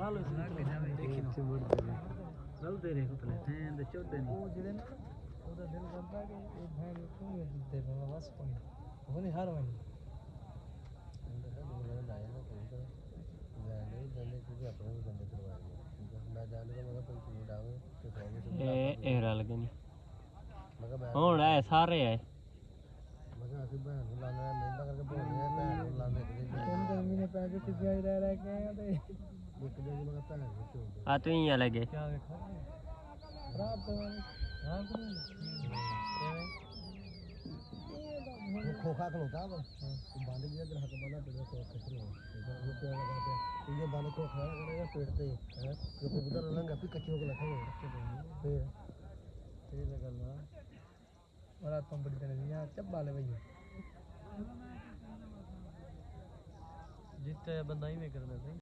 हाल देखी गल तेरे कुतले हैं दे चोदे नहीं वो जेड़े ना ओदा दिल करता कि ये भैन क्यों दे बस कोई वो नहीं हर वही ਇਹ ਰਲ ਗਏ ਨਹੀਂ ਹੁਣ ਐ ਸਾਰੇ ਐ ਆ ਤੂੰ ਹੀ ਲੱਗੇ खोखा खलोता बंद गया तेरा हाथ बंदा तेरे को खतरे हो ये बंद को खा करेगा पेट पे तो उधर लंगा भी कच्चे को लखा फिर तेरी लगा ना और आप बड़ी तरह यहाँ चब्बा ले भैया जितने बंदा ही में करना था